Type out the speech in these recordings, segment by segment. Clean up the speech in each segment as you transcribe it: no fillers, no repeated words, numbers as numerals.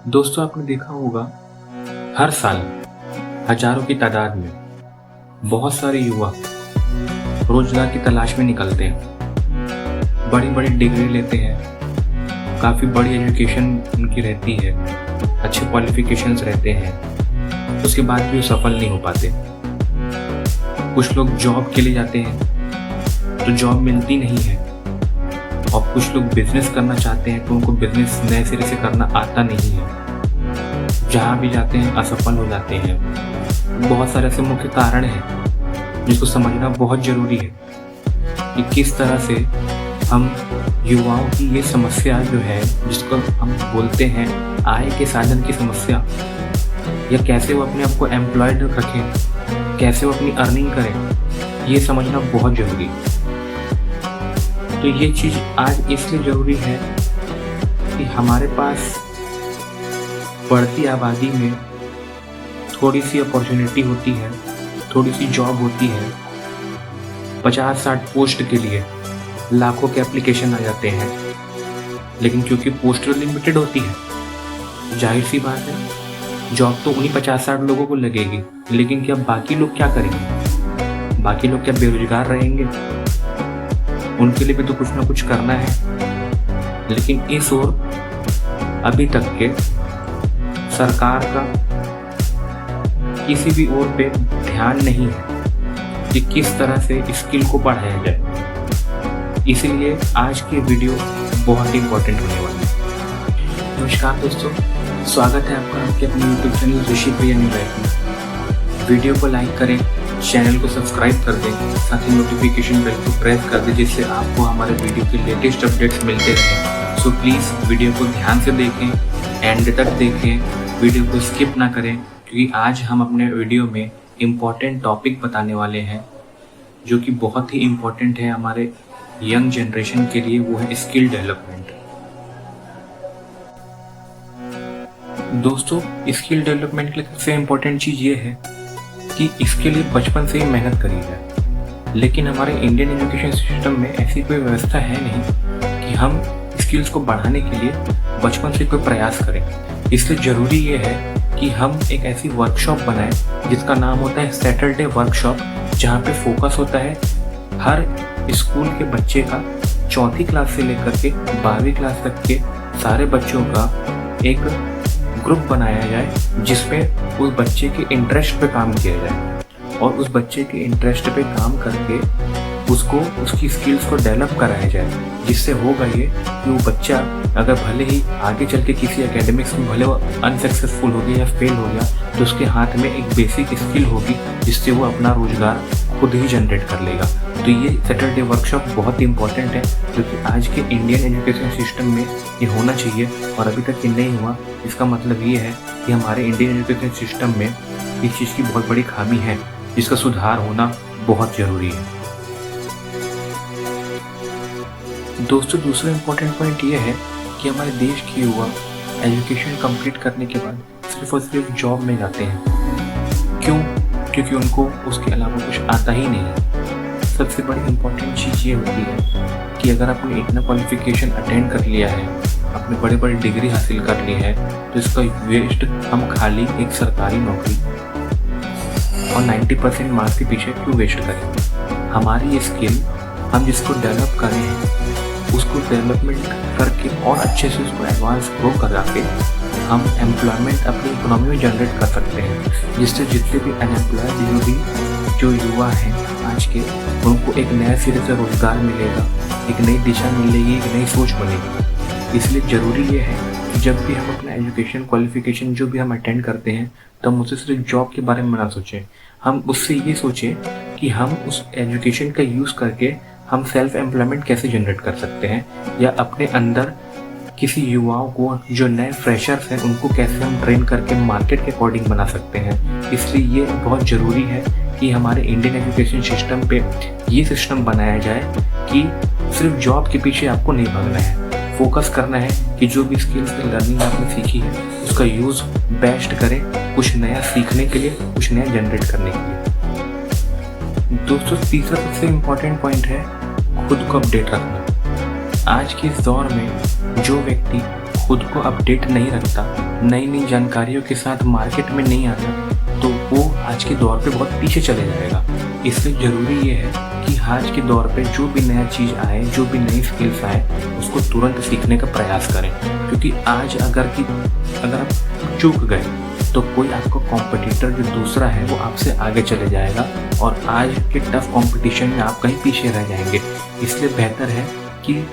दोस्तों, आपने देखा होगा हर साल हजारों की तादाद में बहुत सारे युवा रोजगार की तलाश में निकलते हैं। बड़ी बड़ी डिग्री लेते हैं, काफ़ी बड़ी एजुकेशन उनकी रहती है, अच्छे क्वालिफिकेशंस रहते हैं, उसके बाद भी वो सफल नहीं हो पाते। कुछ लोग जॉब के लिए जाते हैं तो जॉब मिलती नहीं है, और कुछ लोग बिजनेस करना चाहते हैं तो उनको बिजनेस नए सिरे से करना आता नहीं है। जहाँ भी जाते हैं असफल हो जाते हैं। बहुत सारे ऐसे मुख्य कारण हैं जिसको समझना बहुत ज़रूरी है कि किस तरह से हम युवाओं की ये समस्या जो है, जिसको हम बोलते हैं आय के साधन की समस्या, या कैसे वो अपने आप को एम्प्लॉयड रखें, कैसे वो अपनी अर्निंग करें, ये समझना बहुत ज़रूरी है। तो ये चीज़ आज इसलिए ज़रूरी है कि हमारे पास बढ़ती आबादी में थोड़ी सी अपॉर्चुनिटी होती है, थोड़ी सी जॉब होती है। 50-60 पोस्ट के लिए लाखों के एप्लीकेशन आ जाते हैं, लेकिन क्योंकि पोस्ट लिमिटेड होती है, जाहिर सी बात है जॉब तो उन्हीं 50-60 लोगों को लगेगी। लेकिन क्या बाकी लोग क्या करेंगे? बाकी लोग क्या बेरोजगार रहेंगे? उनके लिए भी तो कुछ ना कुछ करना है। लेकिन इस ओर अभी तक के सरकार का किसी भी ओर पे ध्यान नहीं है कि किस तरह से स्किल को बढ़ाया जाए। इसीलिए आज की वीडियो बहुत इंपॉर्टेंट होने वाली है। नमस्कार दोस्तों, स्वागत है आपका आपके अपने यूट्यूब चैनल ऋषि प्रिया न्यू लाइफ में। वीडियो को लाइक करें, चैनल को सब्सक्राइब कर दें, साथ ही नोटिफिकेशन बेल को प्रेस कर दें, जिससे आपको हमारे वीडियो के लेटेस्ट अपडेट्स मिलते रहें। सो प्लीज़ वीडियो को ध्यान से देखें, एंड तक देखें, वीडियो को स्किप ना करें, क्योंकि आज हम अपने वीडियो में इम्पॉर्टेंट टॉपिक बताने वाले हैं जो कि बहुत ही इम्पॉर्टेंट है हमारे यंग जनरेशन के लिए। वो है स्किल डेवलपमेंट। दोस्तों, स्किल डेवलपमेंट के लिए सबसे इम्पॉर्टेंट चीज़ ये है कि इसके लिए बचपन से ही मेहनत करी जाए। लेकिन हमारे इंडियन एजुकेशन सिस्टम में ऐसी कोई व्यवस्था है नहीं कि हम स्किल्स को बढ़ाने के लिए बचपन से कोई प्रयास करें। इसलिए ज़रूरी ये है कि हम एक ऐसी वर्कशॉप बनाएं जिसका नाम होता है सैटरडे वर्कशॉप, जहाँ पे फोकस होता है हर स्कूल के बच्चे का, 4th क्लास से लेकर के 12वीं क्लास तक के सारे बच्चों का एक ग्रुप बनाया जाए, जिसमें उस बच्चे के इंटरेस्ट पे काम किया जाए और उस बच्चे के इंटरेस्ट पे काम करके उसको उसकी स्किल्स को डेवलप कराया जाए। जिससे होगा ये कि वो बच्चा अगर भले ही आगे चल के किसी एकेडमिक्स में भले वो अनसक्सेसफुल हो गया या फेल हो गया, तो उसके हाथ में एक बेसिक स्किल होगी जिससे वो अपना रोजगार खुद ही जनरेट कर लेगा। तो ये सैटरडे वर्कशॉप बहुत इंपॉर्टेंट है, क्योंकि आज के इंडियन एजुकेशन सिस्टम में ये होना चाहिए और अभी तक ये नहीं हुआ। इसका मतलब ये है कि हमारे इंडियन एजुकेशन सिस्टम में इस चीज़ की बहुत बड़ी खामी है, जिसका सुधार होना बहुत ज़रूरी है। दोस्तों, दूसरा इम्पोर्टेंट पॉइंट ये है कि हमारे देश के युवा एजुकेशन कंप्लीट करने के बाद सिर्फ और सिर्फ जॉब में जाते हैं। क्यों? क्योंकि उनको उसके अलावा कुछ आता ही नहीं है। सबसे बड़ी इम्पोर्टेंट चीज़ ये होती है कि अगर आपने इतना क्वालिफिकेशन अटेंड कर लिया है, आपने बड़े बड़े डिग्री हासिल कर ली है, तो इसका वेस्ट हम खाली एक सरकारी नौकरी और 90% मार्क्स के पीछे क्यों वेस्ट करें? हमारी स्किल हम जिसको डेवलप करें हैं, उसको डेवलपमेंट करके और अच्छे से उसको एडवांस ग्रो करा के हम एम्प्लॉयमेंट अपनी इकोनॉमी में जनरेट कर सकते हैं, जिससे जितने भी अनएम्प्लॉयड जो युवा हैं आज के, उनको एक नया सिरे से रोजगार मिलेगा, एक नई दिशा मिलेगी, एक नई सोच बनेगी। इसलिए ज़रूरी ये है कि जब भी हम अपना एजुकेशन क्वालिफिकेशन जो भी हम अटेंड करते हैं, तो हम उससे सिर्फ जॉब के बारे में ना सोचें। हम उससे ये सोचें कि हम उस एजुकेशन का यूज़ करके हम सेल्फ एम्प्लॉयमेंट कैसे जनरेट कर सकते हैं, या अपने अंदर किसी युवाओं को जो नए फ्रेशर्स हैं उनको कैसे हम ट्रेन करके मार्केट के अकॉर्डिंग बना सकते हैं। इसलिए ये बहुत ज़रूरी है कि हमारे इंडियन एजुकेशन सिस्टम पे ये सिस्टम बनाया जाए कि सिर्फ जॉब के पीछे आपको नहीं भागना है। फोकस करना है कि जो भी स्किल्स की लर्निंग आपने सीखी है उसका यूज़ बेस्ट करें, कुछ नया सीखने के लिए, कुछ नया जनरेट करने के लिए। दोस्तों, तीसरा सबसे इम्पोर्टेंट पॉइंट है खुद को अपडेट रखना। आज के इस दौर में जो व्यक्ति खुद को अपडेट नहीं रखता, नई नई जानकारियों के साथ मार्केट में नहीं आता, तो वो आज के दौर पे बहुत पीछे चले जाएगा। इसलिए ज़रूरी ये है कि आज के दौर पे जो भी नया चीज़ आए, जो भी नई स्किल्स आए, उसको तुरंत सीखने का प्रयास करें। क्योंकि आज अगर आप चूक गए तो कोई आपका कॉम्पिटिटर जो दूसरा है वो आपसे आगे चले जाएगा और आज के टफ कंपटीशन में आप कहीं पीछे रह जाएंगे। इसलिए बेहतर है कि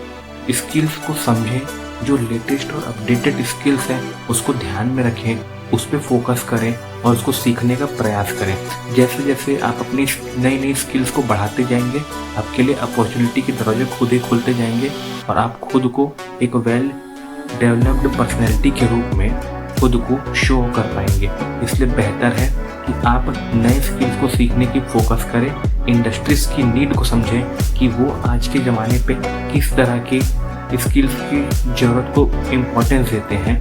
स्किल्स को समझें, जो लेटेस्ट और अपडेटेड स्किल्स हैं उसको ध्यान में रखें, उस पर फोकस करें और उसको सीखने का प्रयास करें। जैसे जैसे आप अपनी नई नई स्किल्स को बढ़ाते जाएंगे, आपके लिए अपॉर्चुनिटी के दरवाजे खुद ही खुलते जाएंगे और आप खुद को एक वेल डेवलप्ड पर्सनैलिटी के रूप में खुद को शो कर पाएंगे। इसलिए बेहतर है कि आप नए स्किल्स को सीखने की फोकस करें, इंडस्ट्रीज की नीड को समझें कि वो आज के ज़माने पे किस तरह के स्किल्स की ज़रूरत को इम्पोर्टेंस देते हैं,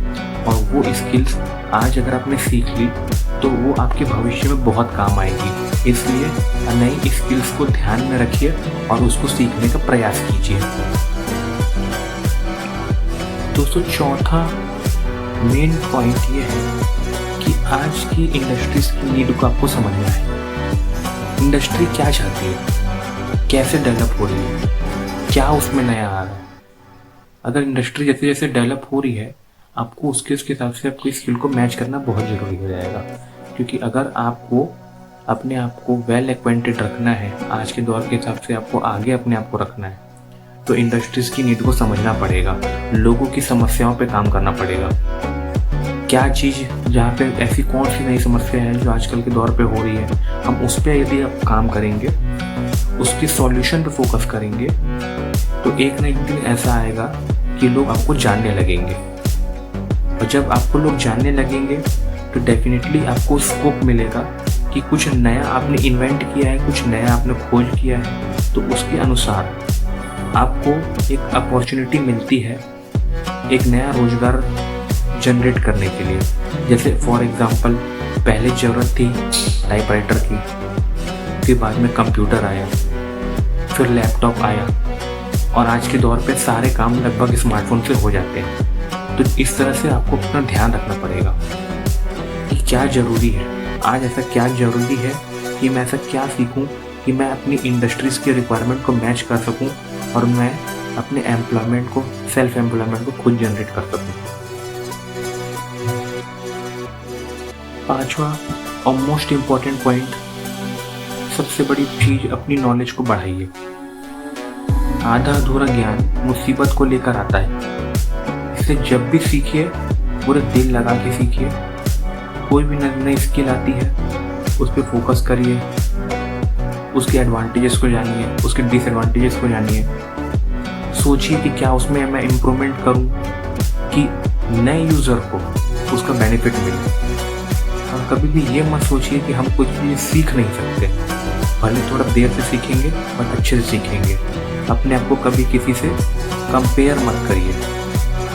और वो स्किल्स आज अगर आपने सीख ली तो वो आपके भविष्य में बहुत काम आएगी। इसलिए नई स्किल्स को ध्यान में रखिए और उसको सीखने का प्रयास कीजिए। दोस्तों, चौथा मेन पॉइंट ये है कि आज की इंडस्ट्रीज की नीड को आपको समझना है। इंडस्ट्री क्या चाहती है, कैसे डेवलप हो रही है, क्या उसमें नया आ रहा है। अगर इंडस्ट्री जैसे जैसे डेवलप हो रही है, आपको उसके हिसाब से आपकी स्किल को मैच करना बहुत ज़रूरी हो जाएगा। क्योंकि अगर आपको अपने आप को वेल एक्वेंटेड रखना है, आज के दौर के हिसाब से आपको आगे अपने आप को रखना है, तो इंडस्ट्रीज़ की नीड को समझना पड़ेगा, लोगों की समस्याओं पे काम करना पड़ेगा। क्या चीज़ जहाँ पे ऐसी कौन सी नई समस्या है जो आजकल के दौर पे हो रही है, हम उस पर यदि आप काम करेंगे, उसकी सॉल्यूशन पे फोकस करेंगे, तो एक ना एक दिन ऐसा आएगा कि लोग आपको जानने लगेंगे। और जब आपको लोग जानने लगेंगे तो डेफिनेटली आपको स्कोप मिलेगा कि कुछ नया आपने इन्वेंट किया है, कुछ नया आपने खोज किया है, तो उसके अनुसार आपको एक अपॉर्चुनिटी मिलती है एक नया रोजगार जनरेट करने के लिए। जैसे फॉर एग्जांपल, पहले ज़रूरत थी टाइपराइटर की, फिर बाद में कंप्यूटर आया, फिर लैपटॉप आया, और आज के दौर पे सारे काम लगभग स्मार्टफोन से हो जाते हैं। तो इस तरह से आपको अपना ध्यान रखना पड़ेगा कि क्या ज़रूरी है, आज ऐसा क्या ज़रूरी है कि मैं ऐसा क्या सीखूं कि मैं अपनी इंडस्ट्रीज़ के रिक्वायरमेंट को मैच कर सकूं और मैं अपने एम्प्लॉयमेंट को, सेल्फ एम्प्लॉयमेंट को खुद जनरेट कर सकूं। पांचवा और मोस्ट इम्पॉर्टेंट पॉइंट, सबसे बड़ी चीज़, अपनी नॉलेज को बढ़ाइए। आधा अधूरा ज्ञान मुसीबत को लेकर आता है। इसे जब भी सीखिए पूरे दिल लगा के सीखिए। कोई भी नई स्किल आती है उस पर फोकस करिए, उसके एडवांटेजेस को जानिए, उसके डिसएडवांटेजेस को जानिए। सोचिए कि क्या उसमें मैं इम्प्रूवमेंट करूं कि नए यूज़र को उसका बेनिफिट मिले। और कभी भी ये मत सोचिए कि हम कुछ भी सीख नहीं सकते, भले थोड़ा देर से सीखेंगे बट अच्छे से सीखेंगे। अपने आप को कभी किसी से कंपेयर मत करिए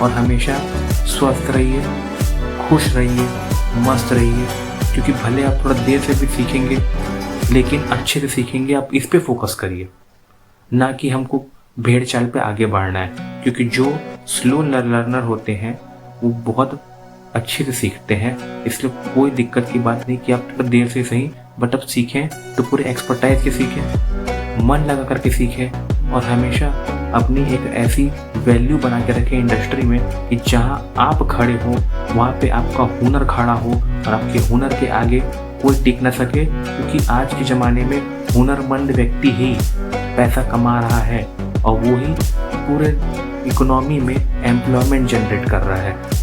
और हमेशा स्वस्थ रहिए, खुश रहिए, मस्त रहिए। क्योंकि भले आप थोड़ा देर से भी सीखेंगे लेकिन अच्छे से सीखेंगे। आप इस पे फोकस करिए, ना कि हमको भेड़ चाल पे आगे बढ़ना है। क्योंकि जो स्लो लर्नर होते हैं वो बहुत अच्छे से सीखते हैं। इसलिए कोई दिक्कत की बात नहीं कि आप थोड़ा देर से सही बट अब सीखें तो पूरे एक्सपर्टाइज के सीखें, मन लगा करके सीखें, और हमेशा अपनी एक ऐसी वैल्यू बना के रखें इंडस्ट्री में कि जहां आप खड़े हो वहाँ पे आपका हुनर खड़ा हो और आपके हुनर के आगे कोई टिक ना सके। क्योंकि आज के ज़माने में हुनरमंद व्यक्ति ही पैसा कमा रहा है और वो ही पूरे इकोनॉमी में एम्प्लॉयमेंट जनरेट कर रहा है।